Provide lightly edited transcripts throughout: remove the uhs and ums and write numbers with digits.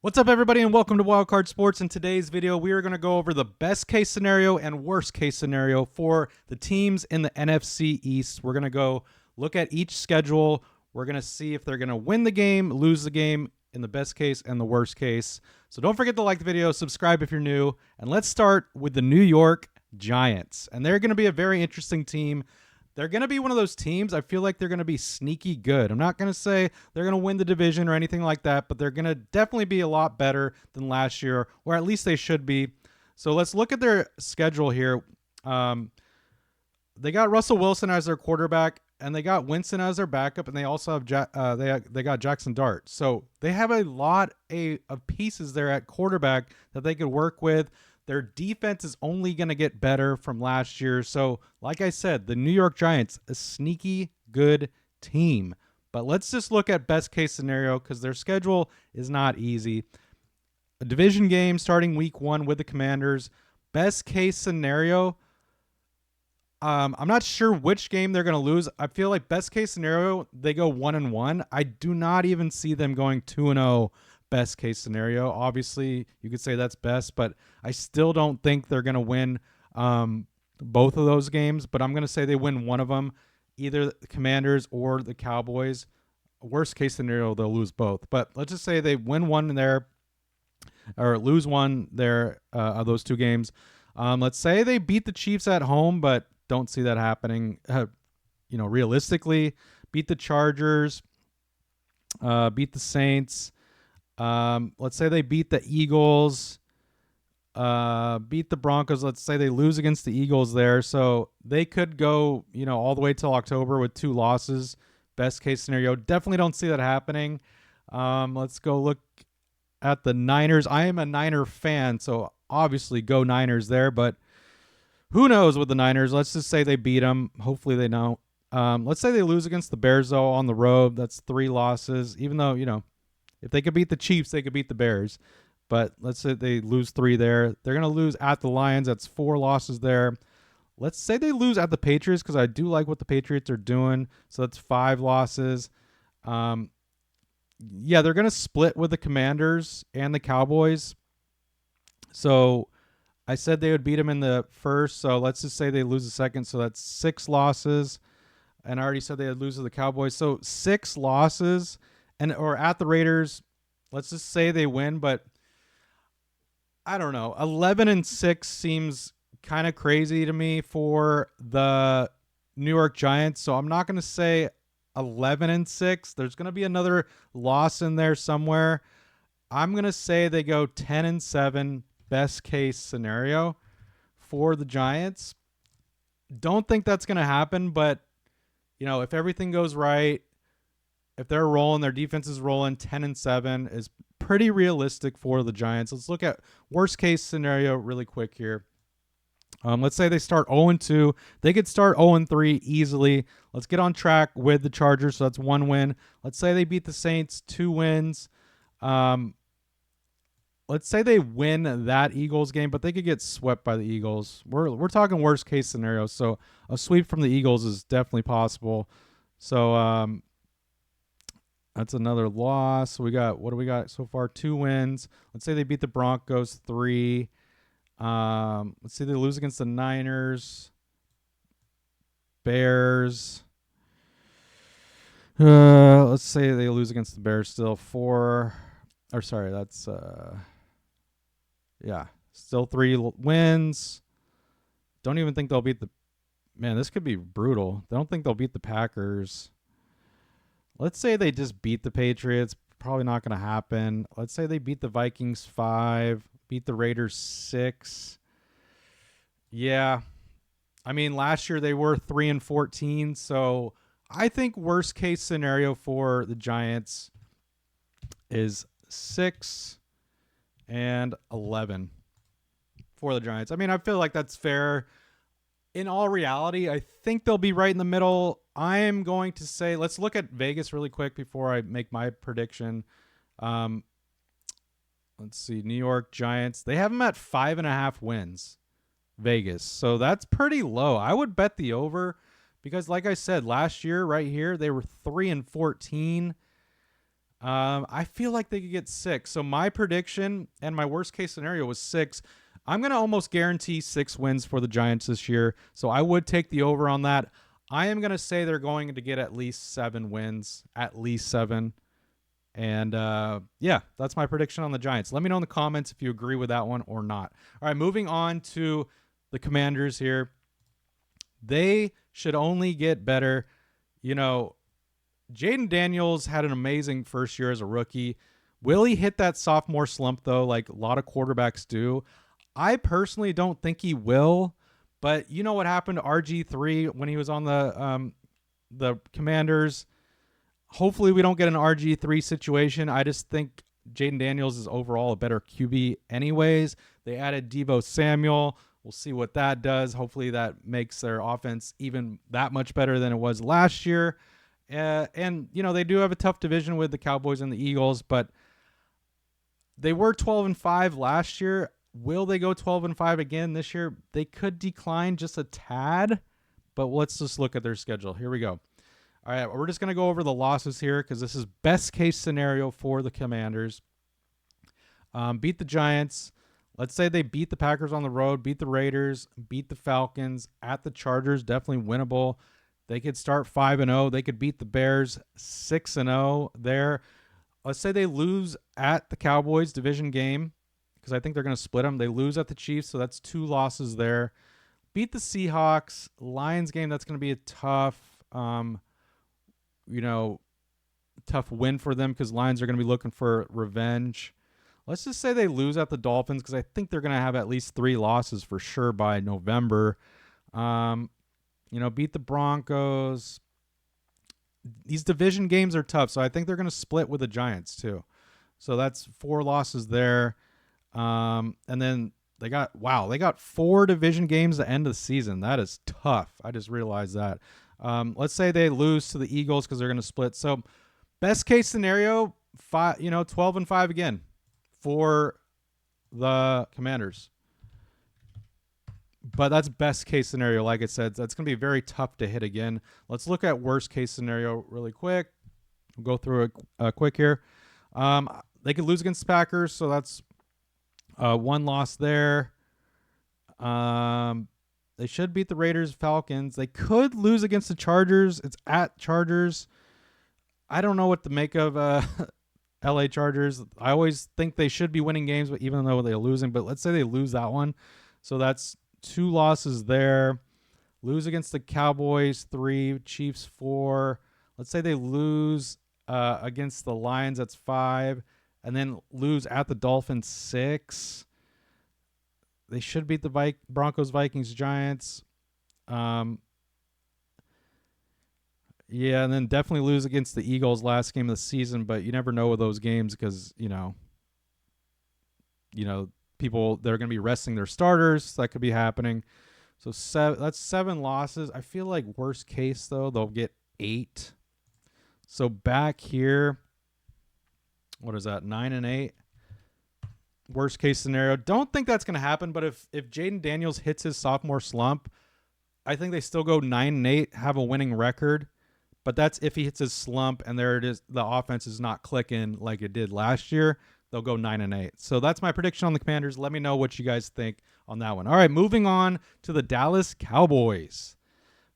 What's up, everybody, and welcome to Wildcard Sports. In today's video, we are going to go over the best case scenario and worst case scenario for the teams in the NFC East. We're going to go look at each schedule. We're going to see if they're going to win the game, lose the game in the best case and the worst case. So don't forget to like the video, subscribe if you're new, and let's start with the New York Giants. And they're going to be a very interesting team. They're going to be one of those teams, I feel like they're going to be sneaky good. I'm not going to say they're going to win the division or anything like that, but they're going to definitely be a lot better than last year, or at least they should be. So let's look at their schedule here. They got Russell Wilson as their quarterback, and they got Winston as their backup, and they also have they got Jackson Dart. So they have a lot of pieces there at quarterback that they could work with. Their defense is only going to get better from last year. So, like I said, the New York Giants, a sneaky good team. But let's just look at best case scenario because their schedule is not easy. A division game starting week 1 with the Commanders. Best case scenario, I'm not sure which game they're going to lose. I feel like best case scenario, they go 1-1. I do not even see them going 2-0. Best case scenario. Obviously, you could say that's best, but I still don't think they're going to win both of those games. But I'm going to say they win one of them, either the Commanders or the Cowboys. Worst case scenario, they'll lose both. But let's just say they win one there or lose one there of those two games. Let's say they beat the Chiefs at home, but don't see that happening. Realistically, beat the Chargers, beat the Saints. Let's say they beat the Eagles, beat the Broncos. Let's say they lose against the Eagles there. So they could go, all the way till October with 2 losses. Best case scenario. Definitely don't see that happening. Let's go look at the Niners. I am a Niner fan, so obviously go Niners there, but who knows with the Niners? Let's just say they beat them. Hopefully they don't. Let's say they lose against the Bears, though, on the road. That's 3 losses, even though, if they could beat the Chiefs, they could beat the Bears. But let's say they lose 3 there. They're going to lose at the Lions. That's 4 losses there. Let's say they lose at the Patriots because I do like what the Patriots are doing. So that's 5 losses. They're going to split with the Commanders and the Cowboys. So I said they would beat them in the first. So let's just say they lose the second. So that's 6 losses. And I already said they would lose to the Cowboys. So 6 losses. Or at the Raiders, let's just say they win, but I don't know. 11-6 seems kind of crazy to me for the New York Giants, so I'm not going to say 11-6. There's going to be another loss in there somewhere. I'm going to say they go 10-7, best case scenario for the Giants. Don't think that's going to happen, but if everything goes right, if they're rolling, their defense is rolling, 10-7 is pretty realistic for the Giants. Let's look at worst case scenario really quick here. Let's say they start 0-2. They could start 0-3 easily. Let's get on track with the Chargers. So that's 1 win. Let's say they beat the Saints, 2 wins. Let's say they win that Eagles game, but they could get swept by the Eagles. We're talking worst case scenario. So a sweep from the Eagles is definitely possible. So that's another loss. What do we got so far? 2 wins. Let's say they beat the Broncos 3. Let's say they lose against the Niners, Bears. Let's say they lose against the Bears still 4. Or sorry, that's still 3 wins. Don't even think they'll beat the. Man, this could be brutal. I don't think they'll beat the Packers. Let's say they just beat the Patriots. Probably not going to happen. Let's say they beat the Vikings 5, beat the Raiders 6. Yeah. I mean, last year they were 3-14. So I think worst case scenario for the Giants is 6-11 for the Giants. I mean, I feel like that's fair. In all reality, I think they'll be right in the middle. I am going to say, let's look at Vegas really quick before I make my prediction. Let's see, New York Giants. They have them at 5.5 wins, Vegas. So that's pretty low. I would bet the over because, like I said, last year right here, they were 3-14. I feel like they could get 6. So my prediction and my worst case scenario was 6. I'm going to almost guarantee 6 wins for the Giants this year. So I would take the over on that. I am going to say they're going to get at least 7 wins, at least 7. And yeah, that's my prediction on the Giants. Let me know in the comments if you agree with that one or not. All right, moving on to the Commanders here. They should only get better. You know, Jaden Daniels had an amazing first year as a rookie. Will he hit that sophomore slump, though, like a lot of quarterbacks do? I personally don't think he will. But you know what happened to RG3 when he was on the Commanders? Hopefully we don't get an RG3 situation. I just think Jaden Daniels is overall a better QB anyways. They added Deebo Samuel. We'll see what that does. Hopefully that makes their offense even that much better than it was last year. And, you know, they do have a tough division with the Cowboys and the Eagles, but they were 12-5 last year. Will they go 12-5 again this year? They could decline just a tad, but let's just look at their schedule. Here we go. All right, we're just going to go over the losses here because this is best case scenario for the Commanders. Beat the Giants. Let's say they beat the Packers on the road, beat the Raiders, beat the Falcons. At the Chargers, definitely winnable. They could start 5-0. They could beat the Bears 6-0 there. Let's say they lose at the Cowboys division game because I think they're going to split them. They lose at the Chiefs, so that's 2 losses there. Beat the Seahawks. Lions game, that's going to be a tough tough win for them because Lions are going to be looking for revenge. Let's just say they lose at the Dolphins because I think they're going to have at least 3 losses for sure by November. Beat the Broncos. These division games are tough, so I think they're going to split with the Giants too. So that's 4 losses there. And then they got 4 division games at the end of the season. That is tough. I just realized that. Let's say they lose to the Eagles because they're going to split. So best case scenario, 12-5 again for the Commanders. But that's best case scenario. Like I said, that's going to be very tough to hit again. Let's look at worst case scenario really quick. We'll go through it quick here. They could lose against the Packers, so that's 1 loss there. They should beat the Raiders, Falcons. They could lose against the Chargers. It's at Chargers. I don't know what to make of LA Chargers. I always think they should be winning games, but even though they're losing. But let's say they lose that one. So that's 2 losses there. Lose against the Cowboys, 3. Chiefs, 4. Let's say they lose against the Lions. That's 5. And then lose at the Dolphins, 6. They should beat the Broncos, Vikings, Giants. And then definitely lose against the Eagles last game of the season, but you never know with those games because, people, they're going to be resting their starters. So that could be happening. So that's 7 losses. I feel like worst case, though, they'll get 8. So back here, what is that, 9-8? Worst case scenario. Don't think that's going to happen, but if Jaden Daniels hits his sophomore slump, I think they still go 9-8, have a winning record. But that's if he hits his slump and there it is, the offense is not clicking like it did last year. They'll go 9-8. So that's my prediction on the Commanders. Let me know what you guys think on that one. All right, moving on to the Dallas Cowboys.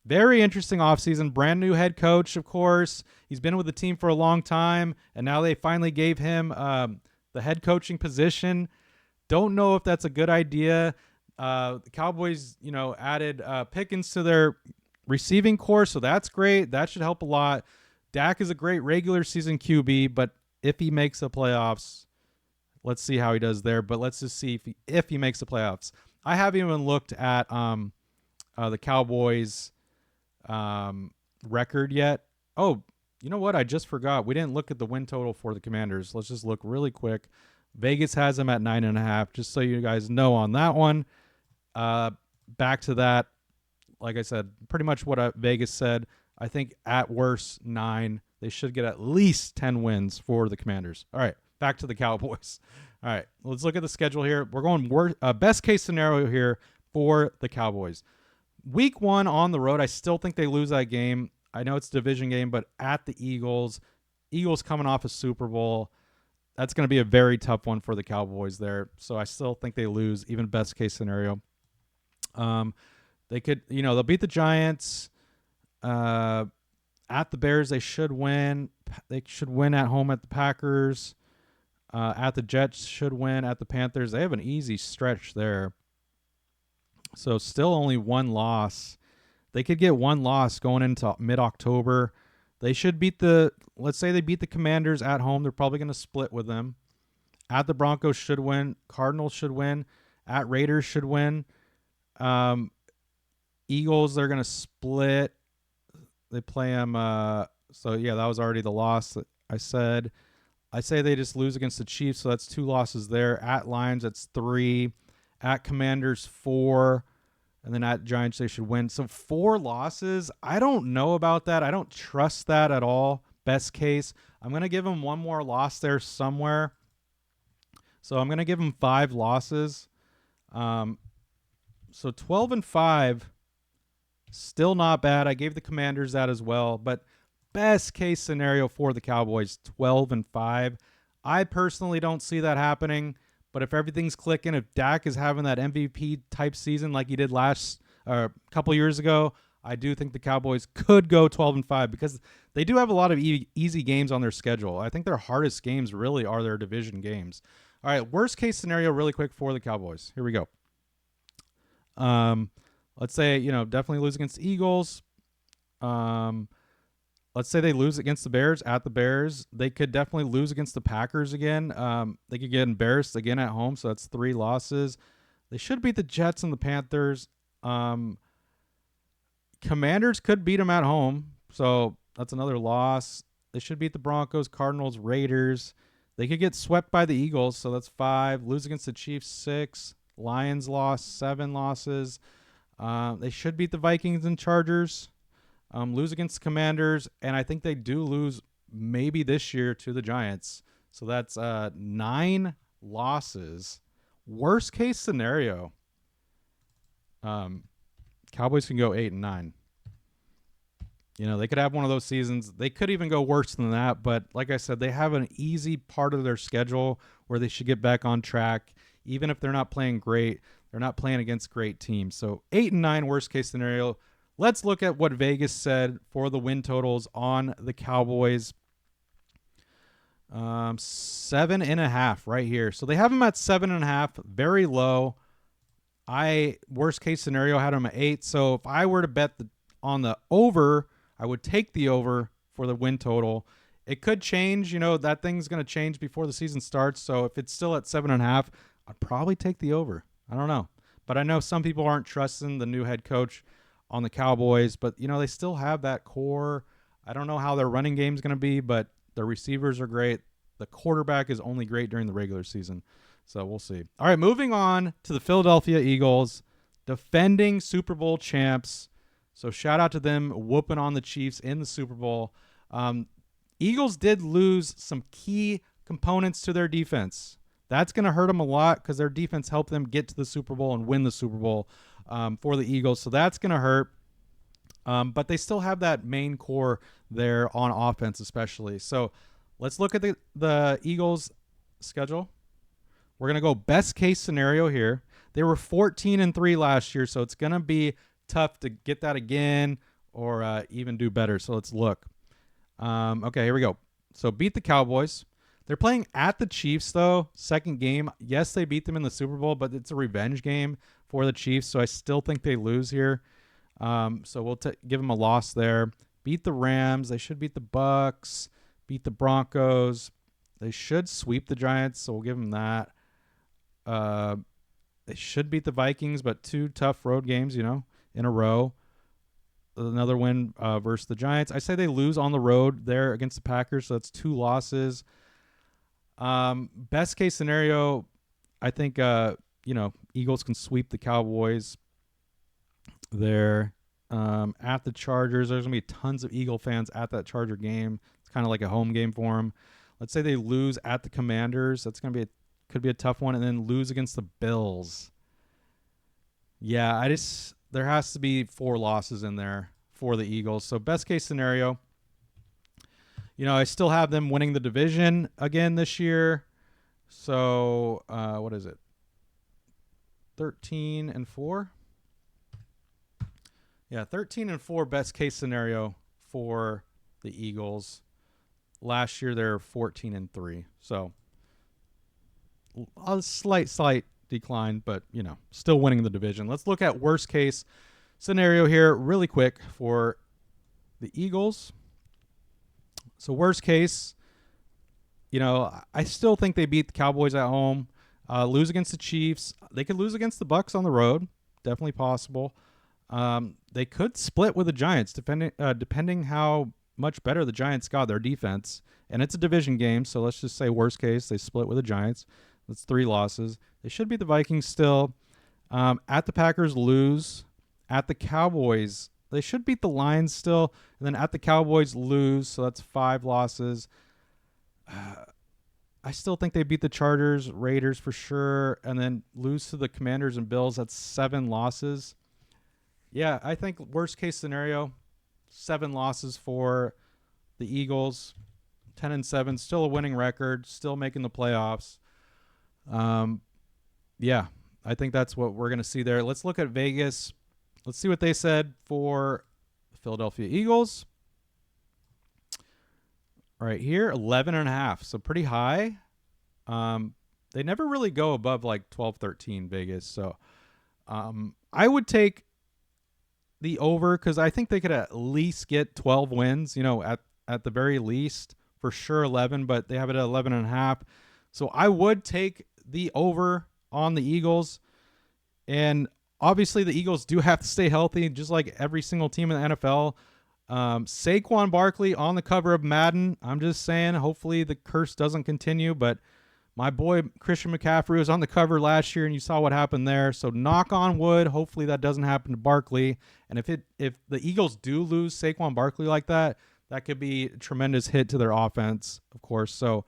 Very interesting offseason. Brand new head coach, of course. He's been with the team for a long time, and now they finally gave him the head coaching position. Don't know if that's a good idea. The Cowboys, added Pickens to their receiving core, so that's great. That should help a lot. Dak is a great regular season QB, but if he makes the playoffs, let's see how he does there. But let's just see if he makes the playoffs. I haven't even looked at the Cowboys record yet. Oh, you know what? I just forgot. We didn't look at the win total for the Commanders. Let's just look really quick. Vegas has them at 9.5, just so you guys know on that one. Back to that. Like I said, pretty much what Vegas said. I think at worst 9. They should get at least 10 wins for the Commanders. All right, back to the Cowboys. All right, let's look at the schedule here. We're going best case scenario here for the Cowboys. Week 1 on the road, I still think they lose that game. I know it's a division game, but at the Eagles, Eagles coming off a Super Bowl. That's going to be a very tough one for the Cowboys there. So I still think they lose, even best case scenario. They could, they'll beat the Giants. At the Bears, they should win. They should win at home at the Packers. At the Jets, should win. At the Panthers, they have an easy stretch there. So still only one loss. They could get one loss going into mid-October. They should beat let's say they beat the Commanders at home. They're probably going to split with them. At the Broncos should win. Cardinals should win. At Raiders should win. Eagles, they're going to split. They play them. So, yeah, that was already the loss that I said. I say they just lose against the Chiefs, so that's 2 losses there. At Lions, that's 3. At Commanders, 4. And then at Giants, they should win. So 4 losses. I don't know about that. I don't trust that at all. Best case. I'm going to give them one more loss there somewhere. So I'm going to give them 5 losses. So 12-5, still not bad. I gave the Commanders that as well. But best case scenario for the Cowboys, 12-5. I personally don't see that happening. But if everything's clicking, if Dak is having that MVP type season like he did a couple years ago, I do think the Cowboys could go 12-5 because they do have a lot of easy games on their schedule. I think their hardest games really are their division games. All right, worst case scenario really quick for the Cowboys. Here we go. Let's say, definitely lose against the Eagles. Let's say they lose against the Bears at the Bears. They could definitely lose against the Packers again. They could get embarrassed again at home, so that's 3 losses. They should beat the Jets and the Panthers. Commanders could beat them at home, so that's another loss. They should beat the Broncos, Cardinals, Raiders. They could get swept by the Eagles, so that's 5. Lose against the Chiefs, 6. Lions lost, 7 losses. They should beat the Vikings and Chargers. Lose against the Commanders, and I think they do lose maybe this year to the Giants. So that's 9 losses. Worst case scenario, Cowboys can go 8-9. They could have one of those seasons. They could even go worse than that, but like I said, they have an easy part of their schedule where they should get back on track. Even if they're not playing great, they're not playing against great teams. So 8-9 worst case scenario. Let's look at what Vegas said for the win totals on the Cowboys. 7.5 right here. So they have them at 7.5, very low. Worst case scenario, had them at 8. So if I were to bet on the over, I would take the over for the win total. It could change. That thing's going to change before the season starts. So if it's still at 7.5, I'd probably take the over. I don't know. But I know some people aren't trusting the new head coach on the Cowboys, but they still have that core. I don't know how their running game is going to be, but the receivers are great. The quarterback is only great during the regular season, so we'll see. All right, moving on to the Philadelphia Eagles, defending Super Bowl champs. So shout out to them whooping on the Chiefs in the Super Bowl. Eagles did lose some key components to their defense. That's going to hurt them a lot because their defense helped them get to the Super Bowl and win the Super Bowl for the Eagles. So that's going to hurt. But they still have that main core there on offense especially. So let's look at the Eagles' schedule. We're going to go best case scenario here. They were 14-3 last year, so it's going to be tough to get that again or even do better. So let's look. Okay, here we go. So beat the Cowboys. They're playing at the Chiefs, though, second game. Yes, they beat them in the Super Bowl, but it's a revenge game for the Chiefs, so I still think they lose here. So we'll give them a loss there. Beat the Rams. They should beat the Bucks. Beat the Broncos. They should sweep the Giants, so we'll give them that. They should beat the Vikings, but 2 tough road games, in a row. Another win versus the Giants. I say they lose on the road there against the Packers, so that's 2 losses. Best case scenario, I think, Eagles can sweep the Cowboys there. At the Chargers, there's going to be tons of Eagle fans at that Charger game. It's kind of like a home game for them. Let's say they lose at the Commanders. That's going to could be a tough one. And then lose against the Bills. Yeah, there has to be 4 losses in there for the Eagles. So best case scenario, I still have them winning the division again this year. So, what is it? 13-4. Yeah, 13-4 best case scenario for the Eagles. Last year they're 14-3. So a slight decline, but still winning the division. Let's look at worst case scenario here really quick for the Eagles. So worst case, I still think they beat the Cowboys at home, lose against the Chiefs. They could lose against the Bucs on the road. Definitely possible. They could split with the Giants, depending how much better the Giants got their defense. And it's a division game, so let's just say worst case, they split with the Giants. That's 3 losses. They should beat the Vikings still. At the Packers, lose. At the Cowboys, they should beat the Lions still. And then at the Cowboys, lose. So that's 5 losses. I still think they beat the Chargers, Raiders for sure. And then lose to the Commanders and Bills. That's 7 losses. Yeah, I think worst case scenario, 7 losses for the Eagles. 10-7, still a winning record, still making the playoffs. Yeah, I think that's what we're going to see there. Let's look at Vegas. Let's see what they said for the Philadelphia Eagles. Right here, 11.5, so pretty high. They never really go above like 12-13 Vegas. So I would take the over because I think they could at least get 12 wins, at the very least. For sure 11, but they have it at 11.5. So I would take the over on the Eagles. And obviously the Eagles do have to stay healthy, just like every single team in the NFL. Saquon Barkley on the cover of Madden. I'm just saying, hopefully the curse doesn't continue. But my boy Christian McCaffrey was on the cover last year, and you saw what happened there. So knock on wood, hopefully that doesn't happen to Barkley. And if the Eagles do lose Saquon Barkley like that could be a tremendous hit to their offense, of course. So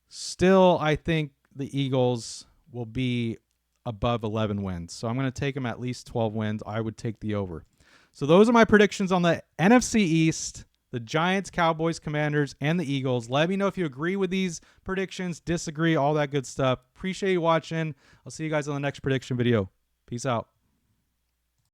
still, I think the Eagles will be above 11 wins. So I'm going to take them at least 12 wins. I would take the over. So those are my predictions on the NFC East, the Giants, Cowboys, Commanders, and the Eagles. Let me know if you agree with these predictions, disagree, all that good stuff. Appreciate you watching. I'll see you guys on the next prediction video. Peace out.